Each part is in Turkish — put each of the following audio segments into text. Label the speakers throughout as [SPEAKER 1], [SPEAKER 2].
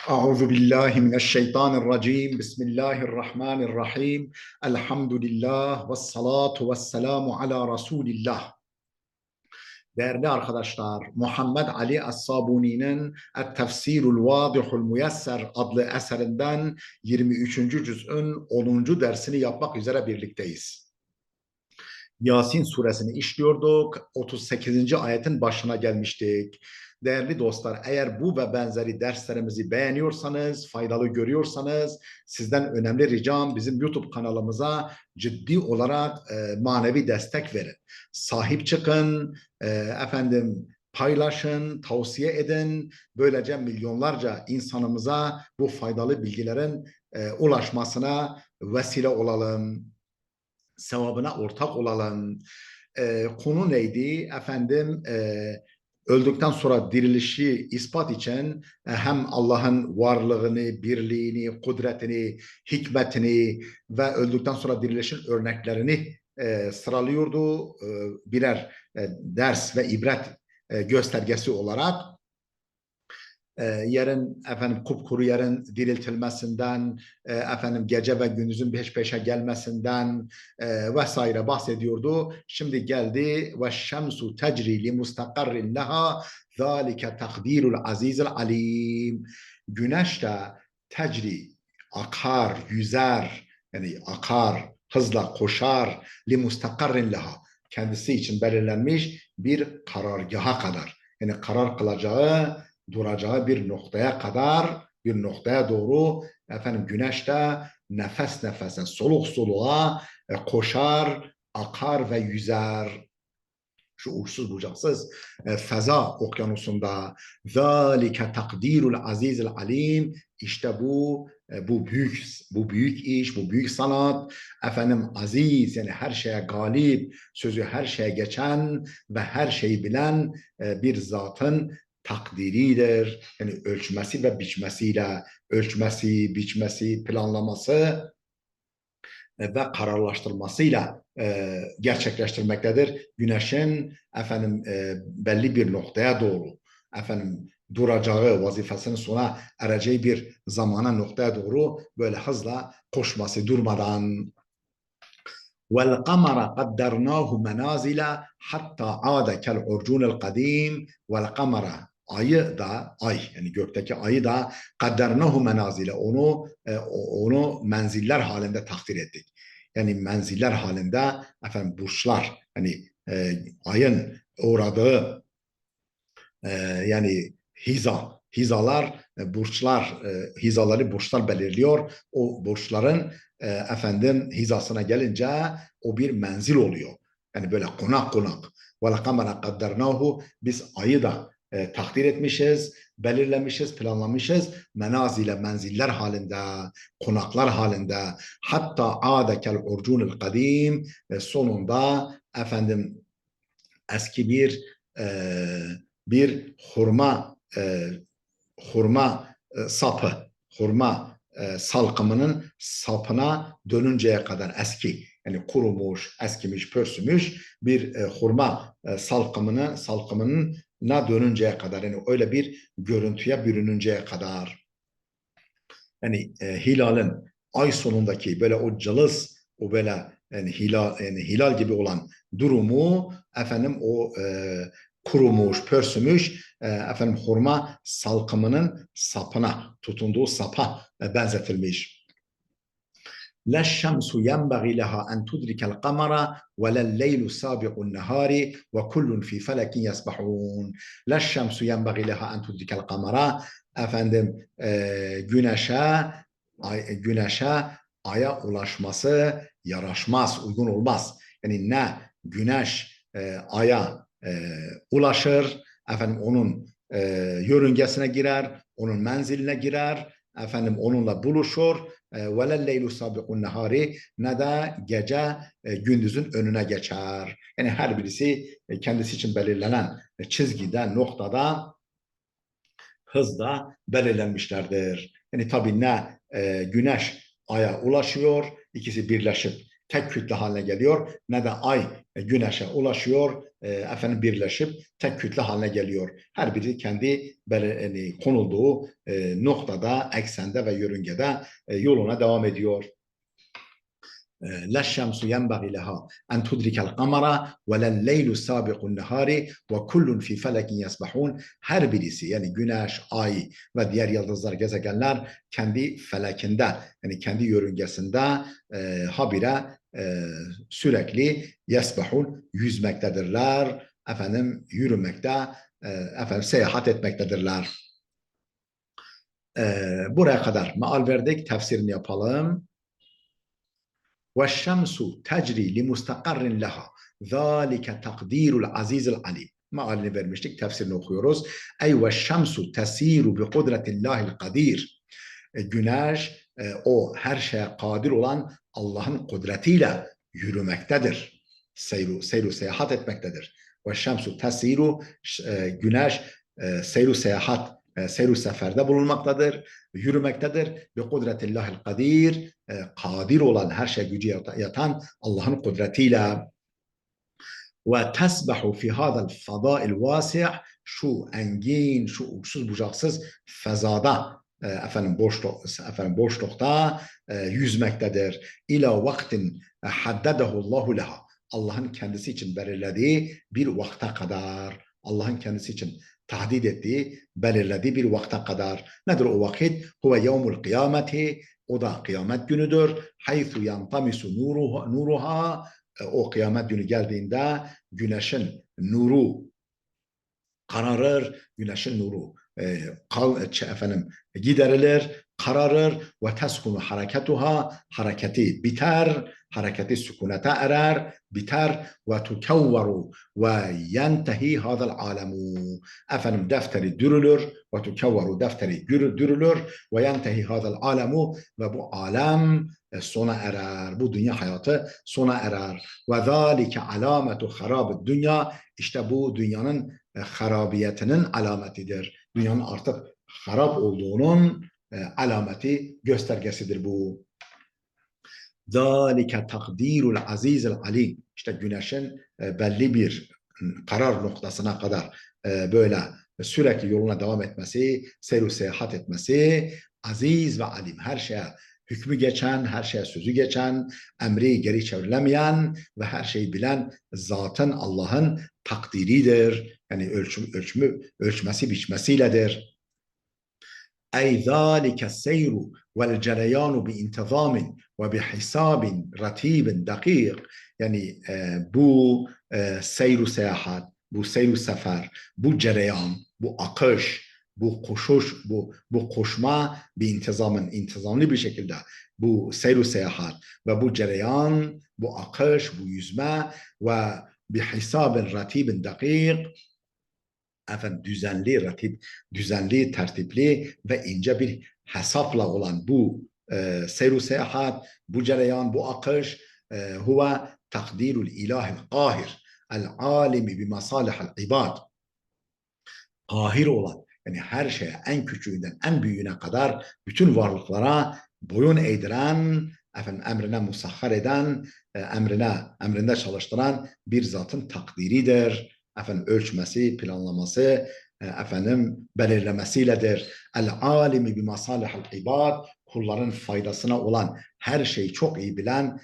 [SPEAKER 1] Euzu billahi mineşşeytanirracim. Bismillahirrahmanirrahim. Elhamdülillah ve salatu ve selamu ala Resulillah. Değerli arkadaşlar, Muhammed Ali Es-Sabuni'nin Et-Tefsirul Vadihul Müyesser adlı eserinden 23. cüz'ün 10. dersini yapmak üzere birlikteyiz. Yasin suresini işliyorduk. 38. ayetin başına gelmiştik. Değerli dostlar, eğer bu ve benzeri derslerimizi beğeniyorsanız, faydalı görüyorsanız sizden önemli ricam bizim YouTube kanalımıza ciddi olarak manevi destek verin. Sahip çıkın, efendim paylaşın, tavsiye edin. Böylece milyonlarca insanımıza bu faydalı bilgilerin ulaşmasına vesile olalım, sevabına ortak olalım. Konu neydi? Efendim öldükten sonra dirilişi ispat için hem Allah'ın varlığını, birliğini, kudretini, hikmetini ve öldükten sonra dirilişin örneklerini sıralıyordu. Birer ders ve ibret göstergesi olarak. Yerin efendim kupkuru yerin diriltilmesinden, efendim gece ve gündüzün peş peşe gelmesinden vesaire bahsediyordu. Şimdi geldi ve şemsu tecri li mustakarrin leha zalike takdirul azizil alim. Güneş de tecri akar, yüzer, yani akar, hızla koşar li mustakarrin leha, kendisi için belirlenmiş bir karargaha kadar. Yani karar kılacağı, duracağı bir noktaya kadar, bir noktaya doğru efendim güneş de nefes nefese, soluk soluğa koşar, akar ve yüzer. Şu uçsuz bucaksız feza okyanusunda. Zalike takdirul azizil alim. İşte bu büyük iş, bu büyük sanat, efendim aziz, yani her şeye galip, sözü her şeye geçen ve her şeyi bilen bir zatın takdiridir. Yani ölçmesi ve biçmesiyle, ölçmesi, biçmesi, planlaması ve kararlaştırmasıyla gerçekleştirmektedir. Güneşin efendim belli bir noktaya doğru efendim duracağı, vazifesinin sona ereceği bir zamana, noktaya doğru böyle hızla koşması durmadan. وَالْقَمَرَ قَدَّرْنَاهُ مَنَازِلَ حَتَّى عَادَ كَالْعُرْجُونِ الْقَدِيمِ وَالْقَمَرَ, ayı da, ay yani gökteki ayı da kaddernahu menazile, onu menziller halinde takdir ettik. Yani menziller halinde efendim burçlar, hani ayın uğradığı e, yani hizalar, burçlar, hizaları burçlar belirliyor. O burçların efendim hizasına gelince o bir menzil oluyor. Yani böyle konak konak. Ve kamera kaddernahu, biz ayı da takdir etmişiz, belirlemişiz, planlamışız. Menazile, menziller halinde, konaklar halinde. Hatta adekel urcunul kadim, ve sonunda efendim eski bir hurma sapı, hurma salkımının sapına dönünceye kadar, eski, yani kurumuş, eskimiş, pörsümüş bir hurma salkımına dönünceye kadar, yani öyle bir görüntüye bürününceye kadar. Yani hilalin ay sonundaki böyle o cılız, o böyle yani hilal gibi olan durumu efendim o kurumuş, pörsümüş efendim hurma salkımının sapına, tutunduğu sapa benzetilmiş. La şemsu yenbaghi leha en tudrikel kamera ve lel leylu sabiqun nehari ve kullun fi felekin yesbahun. La şemsu yenbaghi leha en tudrikel kamera, efendim güneşe, aya ulaşması yaraşmaz, uygun olmaz. Yani ne güneş aya ulaşır, efendim onun yörüngesine girer, onun menziline girer, efendim onunla buluşur. Velel leylu sabiqun nehari, ne de gece gündüzün önüne geçer. Yani her birisi kendisi için belirlenen çizgide, noktada, hızda belirlenmişlerdir. Yani tabii ne güneş aya ulaşıyor, ikisi birleşip tek kütle haline geliyor, ne de ay güneşe ulaşıyor, birleşip tek kütle haline geliyor. Her biri kendi yani konulduğu noktada, eksende ve yörüngede yoluna devam ediyor. لا الشمس ينبغي لها أن تدرك القمر ولا الليل سابق النهار وكل في فلك يسبحون. Her birisi yani güneş, ay ve diğer yıldızlar, gezegenler kendi felekinde yani kendi yörüngesinde habire sürekli yesbahun yüzmektedirler. Yürümekte, seyahat etmektedirler. Buraya kadar meal verdik. Tefsirini yapalım. وَالشَّمْسُ تَجْرِي لِمُسْتَقَرٍ لَهَا ذَٰلِكَ تَقْدِيرُ الْعَز۪يزِ الْعَلِيمِ. Mealini vermiştik, tefsirini okuyoruz. Ey وَالشَّمْسُ تَس۪يرُ بِقُدْرَةِ اللّٰهِ الْقَد۪يرِ. Güneş, o her şeye kadir olan Allah'ın kudretiyle yürümektedir. Seyru seyahat etmektedir. وَالشَّمْسُ تَس۪يرُ, güneş seyru seyahat, seyru seferde bulunmaktadır, yürümektedir. Bi kudretillahil kadir, kadir olan, her şey gücü yatan Allah'ın kudretiyle. Ve tesbahu fi hadal fadail vasi', şu engin, şu uçsuz bucaksız fezada, boşlukta yüzmektedir. İla vaktin haddedehu Allahu leha, Allah'ın kendisi için belirlediği bir vakte kadar, Allah'ın kendisi için tahdid ettiği, belirlediği bir vakte kadar. Nedir o vakit? Huve yevmul kıyameti, o da kıyamet günüdür. Haythu yantamisu nuruha, o kıyamet günü geldiğinde güneşin nuru kararır, güneşin nuru giderilir, kararır ve teskunu hareketuha, hareketi biter, hareketi sükunete erer, biter ve tukevveru ve yentehi hadal alemu. Defteri dürülür ve tukevveru, defteri dürülür ve yentehi hadal alemu, ve bu alem sona erer, bu dünya hayatı sona erer. Ve zâlike alâmetu harâbid dünya, işte bu dünyanın harabiyetinin alametidir. Dünyanın artık harap olduğunun alameti, göstergesidir bu. ذَٰلِكَ تَقْد۪يرُ الْعَز۪يزِ الْعَل۪يمِ. İşte güneşin belli bir karar noktasına kadar böyle sürekli yoluna devam etmesi, seyru seyahat etmesi, aziz ve alim, her şeye hükmü geçen, her şeye sözü geçen, emri geri çevrilemeyen ve her şeyi bilen zatın, Allah'ın takdiridir. Yani ölçmesi biçmesiyledir. Ey zâlike seyru vel cereyanu bi intizamin ve bi hisabin ratibin dakik. Yani bu seyru seyahat, bu seyru sefer, bu cereyan, bu akış, bu koşuş, bu koşma bir intizamlı bir şekilde, bu seyru seyahat ve bu cereyan, bu akış, bu yüzme ve bir hisabın ratibin dakik, düzenli, tertipli ve ince bir hesapla olan bu seyru seyahat, bu cereyan, bu akış, huve takdirul ilahil kahir, el alimi bi masalihal ibad. Kahir olan, yani her şeye, en küçüğünden en büyüğüne kadar bütün varlıklara boyun eğdiren, emrine musahhar eden, emrinde çalıştıran bir zatın takdiridir. Ölçmesi, planlaması, belirlemesiyledir. El alimi bi masalihal ibad, kulların faydasına olan, her şeyi çok iyi bilen,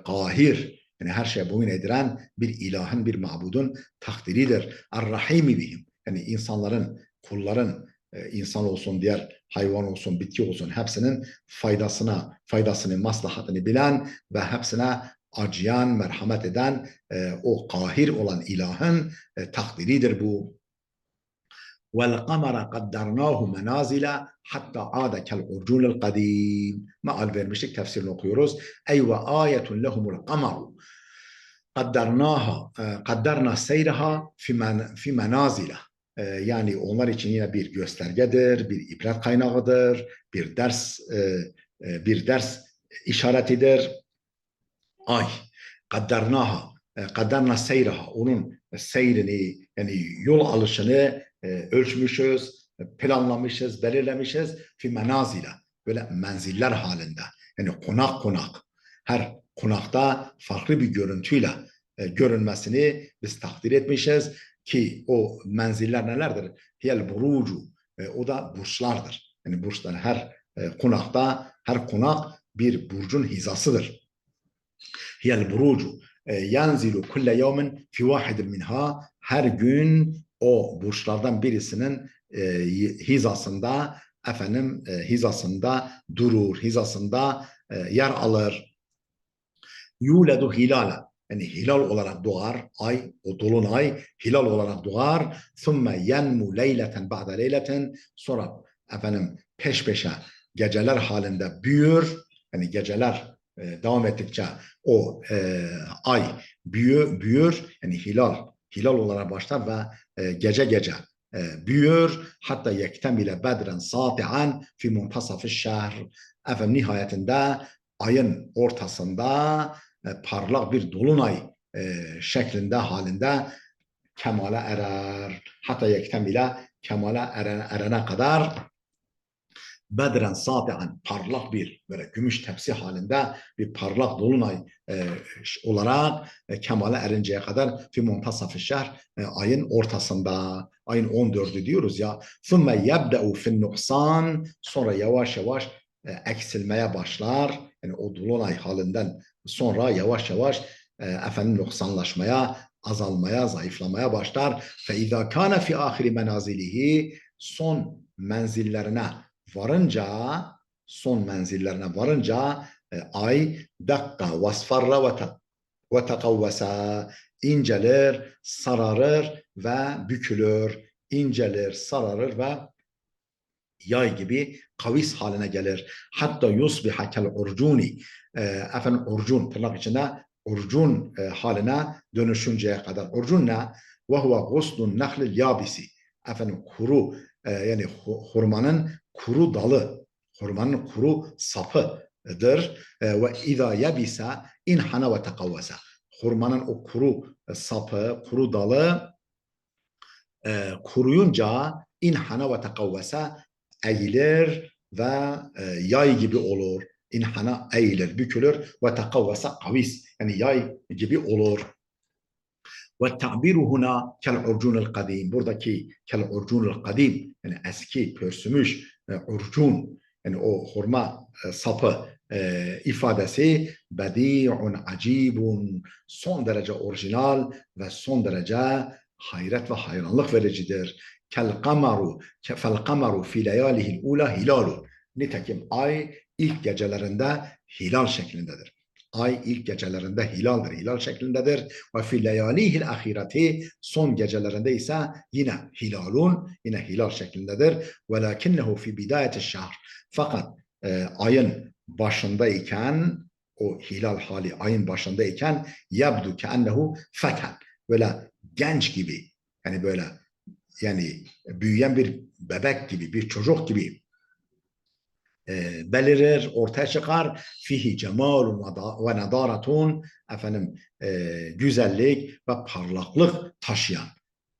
[SPEAKER 1] kahir, yani her şeye boyun eğdiren bir ilahın, bir mabudun takdiridir. Er-rahimi bihim, yani insanların, kulların, insan olsun, diğer hayvan olsun, bitki olsun, hepsinin faydasını, maslahatını bilen ve hepsine acıyan, merhamet eden o kahir olan ilahın takdiridir bu. وَالْقَمَرَ قَدَّرْنَاهُ مَنَازِلَ حَتَّى عَادَ كَالْعُرْجُونِ الْقَدِيمِ. Meal vermiştik, tefsirini okuyoruz. Ey وَآيَةٌ لَهُمُ الْقَمَرُ قَدَّرْنَا سَيْرَهَا فِي مَنَازِلَ. Yani onlar için yine bir göstergedir, bir ibret kaynağıdır, bir ders işaretidir. Ay, kaddarna seyraha, onun seyrini, yani yol alışını ölçmüşüz, planlamışız, belirlemişiz. Fi menazile, böyle menziller halinde, yani konak konak. Her konakta farklı bir görüntüyle görünmesini biz takdir etmişiz ki o menziller nelerdir? Hiyel burucu, o da burçlardır. Yani burçlar her konakta, her konak bir burcun hizasıdır. Hiyel burucu yanzilu kulle yevmin fi vahidin minha, her gün o burçlardan birisinin hizasında durur, hizasında yer alır. Yuledu hilala, yani hilal olarak doğar, ay, o dolunay hilal olarak doğar. Thumme yenmu leyleten ba'da leyleten, sonra peş peşe geceler halinde büyür. Yani geceler devam ettikçe o ay büyür. Yani hilal olarak başlar ve gece gece büyür. Hatta yektemile bedren sati'an fi muntasafı şehr. Nihayetinde ayın ortasında parlak bir dolunay şeklinde halinde kemale erer. Hatta yektemile kemale erene kadar bedren sati'an, parlak bir böyle gümüş tepsi halinde bir parlak dolunay olarak kemale erinceye kadar fi muntasaf-ı şehr, ayın ortasında, ayın 14'ü diyoruz ya. Thumme yebde'u fin nuhsan, sonra yavaş yavaş eksilmeye başlar. Yani o dolunay halinden sonra yavaş yavaş noksanlaşmaya, azalmaya, zayıflamaya başlar. Fe izâ kâne fi âhiri menazilihi, son menzillerine varınca ay dakka vasfarra ve tekavvesa, incelir, sararır ve bükülür. İncelir, sararır ve yay gibi kavis haline gelir. Hatta yusbiha kel urcuni, urcun tırnak içinde urcun haline dönüşünceye kadar. Urcun ne? Ve huve guslun nahlil yabisi. Kuru, yani hurmanın kuru dalı, hurmanın kuru sapıdır. Ve izâ yabisa inhana ve tekavvesa. Hurmanın o kuru sapı, kuru dalı kuruyunca inhana ve tekavvesa, eğilir ve yay gibi olur. İnhana eğilir, bükülür ve tekavvesa kavis, yani yay gibi olur. Ve ta'biru huna kel urcunul kadim. Buradaki kel urcunul kadim, yani eski pörsümüş urcun, yani o hurma sapı ifadesi bedi'un acibun, son derece orijinal ve son derece hayret ve hayranlık vericidir. Kel kamaru fi leyalihil ula hilalu. Nitekim ay ilk gecelerinde hilal şeklindedir. Ay ilk gecelerinde hilal şeklindedir. Ve fi leyalihil ahireti, son gecelerinde ise yine hilal şeklindedir. Velakinnehu fi bidayeti şehr. Fakat ayın başındayken, o hilal hali ayın başındayken yabdu ke'ennehu feten, böyle genç gibi, yani böyle, yani büyüyen bir bebek gibi, bir çocuk gibi belirir, ortaya çıkar. Fihi cemalun ve nadaratun, güzellik ve parlaklık taşıyan,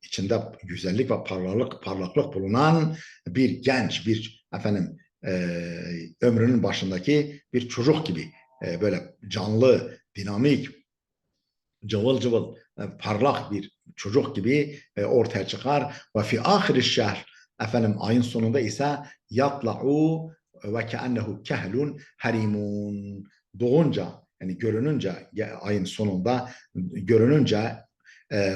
[SPEAKER 1] içinde güzellik ve parlaklık bulunan bir genç, bir ömrünün başındaki bir çocuk gibi böyle canlı, dinamik, cıvıl cıvıl, parlak bir çocuk gibi ortaya çıkar. Ve fi ahiri şehr, ayın sonunda ise yatla'u ve ke'ennehu kehlun harimun, doğunca, yani görününce, ayın sonunda görününce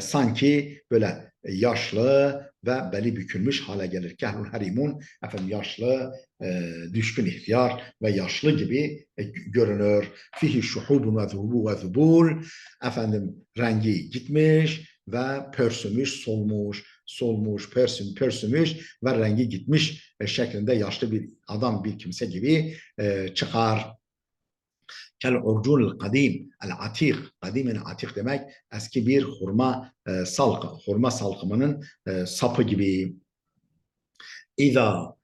[SPEAKER 1] sanki böyle yaşlı ve beli bükülmüş hale gelir. Kehlun harimun, yaşlı, düşkün ihtiyar ve yaşlı gibi görünür. Fihi şuhubun ve zuhubu ve zubul, rengi gitmiş ve pörsümüş, solmuş, pörsümüş ve rengi gitmiş şeklinde yaşlı bir adam, bir kimse gibi çıkar. Kel urcunul kadim, el atik, kadim yani atik demek, eski bir hurma salkımının sapı gibi. İza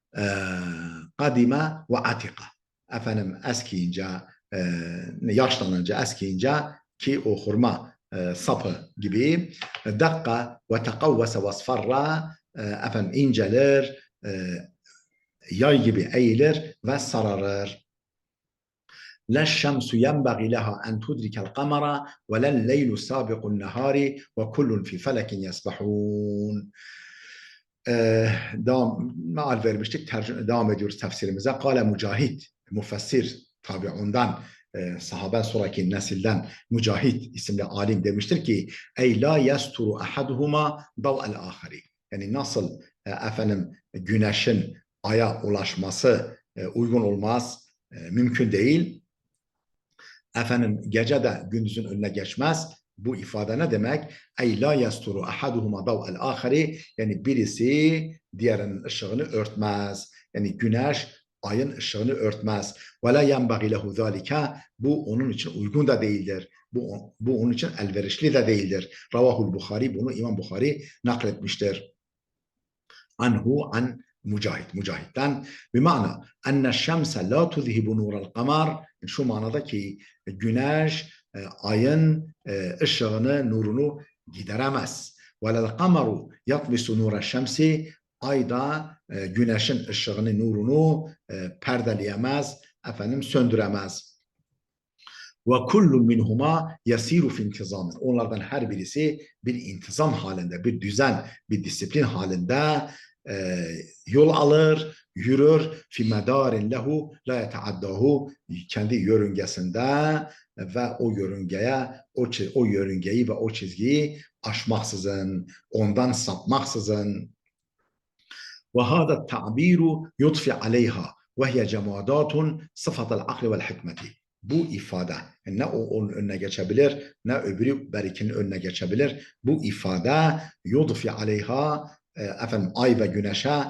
[SPEAKER 1] kadime ve atika, eskiyince, yaşlanınca, eskiyince, ki o hurma sapı gibi, dakka ve tekavvese vasfarra, incelir, yay gibi eğilir ve sararır. La şemsu yenbaghi leha en tudrikel kamera ve lel leylu sabiqun nehari ve kullun fi felekin yesbahun. Meal vermiştik. Devam ediyoruz tefsirimize. Kale Mücahit, müfessir tabiundan, sahaben sonraki nesilden Mücahit isimli alim demiştir ki ey la yesturu ahaduhuma dav'el ahari. Yani nasıl güneşin aya ulaşması uygun olmaz, mümkün değil. Gece de gündüzün önüne geçmez. Bu ifade ne demek? Ey la yasturu ahaduhuma dav'el ahari. Yani birisi diğerinin ışığını örtmez. Yani güneş ayın ışığını örtmez. Ve la yenbaghi lehu zalika. Bu onun için uygun da değildir. Bu onun için elverişli de değildir. Ravahul Bukhari, bunu İmam Bukhari nakletmiştir. Anhu an Mücahit. Mücahit'ten bimana enne şemse la tuzhibu nurel kamar. Şu manada ki güneş ayın ışığını, nurunu gideremez. Velel kameru yatmisu nura şemsi. Ay da güneşin ışığını, nurunu perdeleyemez, söndüremez. Ve kullun minhuma yasiru fi intizam. Onlardan her birisi bir intizam halinde, bir düzen, bir disiplin halinde yol alır, yürür. Fi medarin lehu la yetaaddahu. Kendi yörüngesinde ve o yörüngeyi ve o çizgiyi aşmaksızın, ondan sapmaksızın. Ve hâda ta'biru yutfi aleyha ve hiye cemadatun sıfatel akli vel hikmeti. Bu ifade ne onun önüne geçebilir ne öbürü berikinin önüne geçebilir. Bu ifade yudfi aleyha ay ve güneşe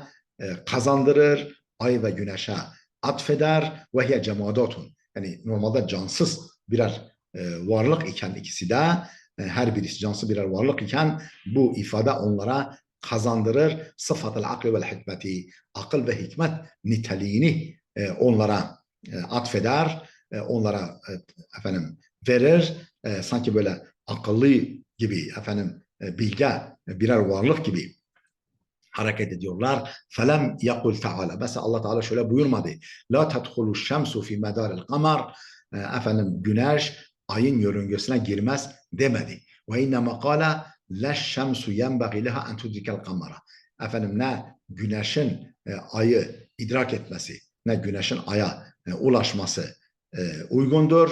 [SPEAKER 1] kazandırır, ay ve güneşe atfeder ve hiye cemadatun. Yani normalde cansız birer varlık iken ikisi de her birisi cansız birer varlık iken bu ifade onlara kazandırır. Sıfatel akli vel hikmeti. Akıl ve hikmet niteliğini onlara atfeder, onlara verir. Sanki böyle akıllı gibi bilge birer varlık gibi hareket ediyorlar. Felem yakul Teala. Mesela Allah Teala şöyle buyurmadı. La tedhulu şemsu fi medaril kamar. Güneş ayın yörüngesine girmez demedi. Ve innema kâle la şemsu yenbaghi leha en tudrikel kamara. Ne güneşin ayı idrak etmesi, ne güneşin aya ulaşması uygundur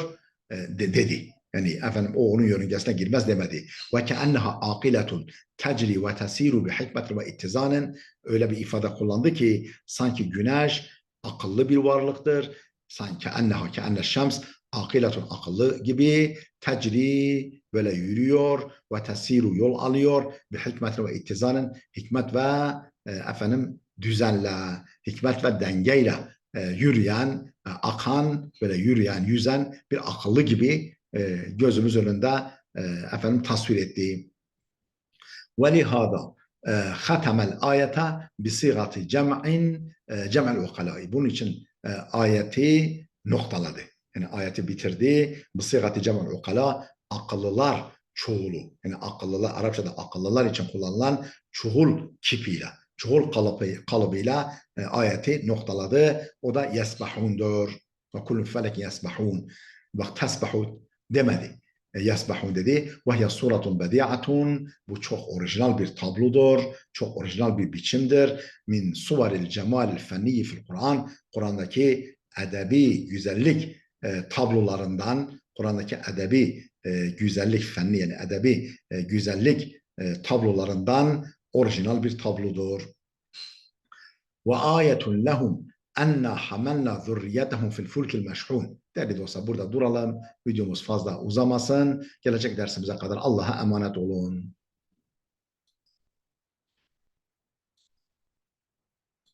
[SPEAKER 1] dedi. Yani o onun yörüngesine girmez demedi. Ve keenneha aqiletun tecri ve tesiru bi hikmetin ve ittizanin. Öyle bir ifade kullandı ki sanki güneş akıllı bir varlıktır. Sanki enne şems akiletun akıllı gibi tecri böyle yürüyor ve tesiru yol alıyor bi hikmetin ve ittizanin. Hikmet ve düzenle, hikmet ve dengeyle yürüyen, akan, böyle yürüyen, yüzen bir akıllı gibi gözümüz önünde tasvir ettiği. وَلِهَذَا خَتَمَ الْآيَةَ بِصِيغَةِ جَمْعِ الْاُقَلَاءِ. Bunun için ayeti noktaladı. Yani ayeti bitirdi. بِصِيغَةِ جَمْعِ الْاُقَلَاءِ. Akıllılar çoğulu. Yani akıllılar, Arapçada akıllılar için kullanılan çoğul kipiyle, çoğul kalıbıyla ayeti noktaladı. O da yesbahundur. Ve kullun felekin yesbahun. Bak tesbahu demedi. Yesbahun dedi. Ve hiye suratun bedi'atun. Bu çok orijinal bir tablodur. Çok orijinal bir biçimdir. Min suvaril cemalil fenniyi fil Kur'an. Kur'an'daki edebi güzellik tablolarından, Kur'an'daki edebi güzellik fenni, yani edebi güzellik tablolarından orijinal bir tablodur. Ve ayetun lehum enna hamalna zurriyetehum fil fulkil meşhun. Değerli dostlar, burada duralım. Videomuz fazla uzamasın. Gelecek dersimize kadar Allah'a emanet olun.